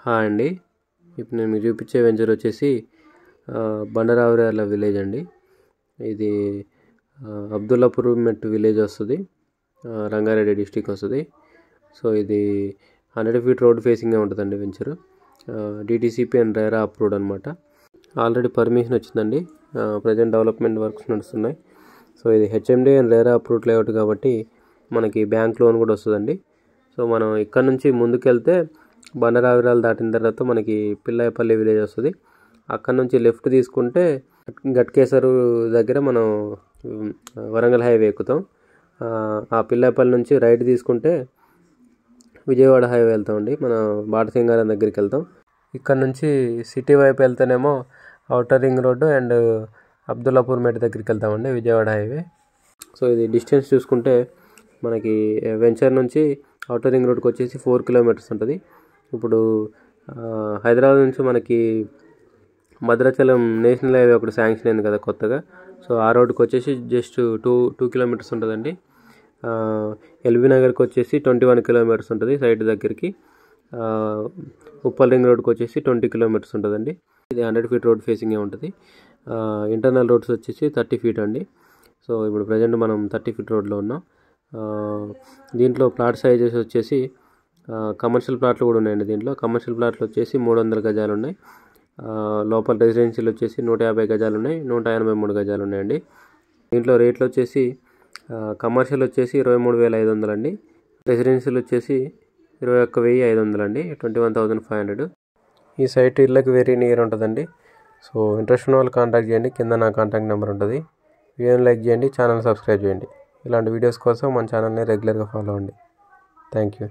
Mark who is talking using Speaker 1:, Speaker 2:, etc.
Speaker 1: Hi అండి. ఇప్పుడు నేను మీకు చూపించే వెంచర్ వచ్చేసి బండరావిరాల విలేజ్ అండి. ఇది అబ్దుల్లాపూర్ మెట్ విలేజ్ వస్తుంది, రంగారెడ్డి డిస్టిక్ వస్తుంది. సో ఇది 100 feet రోడ్ ఫేసింగ్గా ఉంటుందండి venture. DTCP and RERA approved అనమాట. ఆల్రెడీ పర్మిషన్ వచ్చిందండి. ప్రజెంట్ డెవలప్మెంట్ వర్క్స్ నడుస్తున్నాయి. సో ఇది HMD and RERA approved layout కాబట్టి మనకి బ్యాంక్ లోన్ కూడా వస్తుందండి. సో మనం ఇక్కడ నుంచి ముందుకెళ్తే బండరావిరాలు దాటిన తర్వాత మనకి పిల్లాయపల్లి విలేజ్ వస్తుంది. అక్కడ నుంచి లెఫ్ట్ తీసుకుంటే గట్కేసరు దగ్గర మనం వరంగల్ హైవే ఎక్కుతాం. ఆ పిల్లాయపల్లి నుంచి రైట్ తీసుకుంటే విజయవాడ హైవే వెళ్తామండి. మనం బాటసింగారం దగ్గరికి వెళ్తాం. ఇక్కడ నుంచి సిటీ వైపు వెళ్తేనేమో outer ring road and Abdullapur Met దగ్గరికి వెళ్తామండి, విజయవాడ హైవే. సో ఇది డిస్టెన్స్ చూసుకుంటే మనకి వెంచర్ నుంచి ఔటర్ రింగ్ రోడ్కి వచ్చేసి 4 kilometers ఉంటుంది. ఇప్పుడు హైదరాబాద్ నుంచి మనకి భద్రాచలం నేషనల్ హైవే ఒకటి శాంక్షన్ అయింది కదా కొత్తగా. సో ఆ రోడ్కి వచ్చేసి జస్ట్ 2 kilometers ఉంటుందండి. ఎల్బీ నగర్కి వచ్చేసి 21 kilometers ఉంటుంది సైట్ దగ్గరికి. ఉప్పల్ రింగ్ రోడ్కి వచ్చేసి 20 kilometers ఉంటుందండి. ఇది 100 feet రోడ్ ఫేసింగే ఉంటుంది. ఇంటర్నల్ రోడ్స్ వచ్చేసి 30 feet అండి. సో ఇప్పుడు ప్రజెంట్ మనం 30 feet రోడ్లో ఉన్నాం. దీంట్లో ప్లాట్ సైజెస్ వచ్చేసి కమర్షియల్ ప్లాట్లు కూడా ఉన్నాయండి. దీంట్లో కమర్షియల్ ప్లాట్లు వచ్చేసి 300 గజాలు ఉన్నాయి. లోపల రెసిడెన్షియల్ వచ్చేసి 150 గజాలు ఉన్నాయి, 183 గజాలు ఉన్నాయండి. దీంట్లో రేట్లు వచ్చేసి కమర్షియల్ వచ్చేసి 23,500 అండి, రెసిడెన్షియల్ వచ్చేసి 21,500 అండి, 21,500. ఈ సైట్ ఇళ్ళకి వెరీ నియర్ ఉంటుందండి. సో ఇంట్రెస్ట్ ఉన్న వాళ్ళు కాంటాక్ట్ చేయండి. కింద నా కాంటాక్ట్ నెంబర్ ఉంటుంది. వీడియోని లైక్ చేయండి, ఛానల్ సబ్స్క్రైబ్ చేయండి. ఇలాంటి వీడియోస్ కోసం మన ఛానల్ని రెగ్యులర్గా ఫాలో అవ్వండి. Thank you.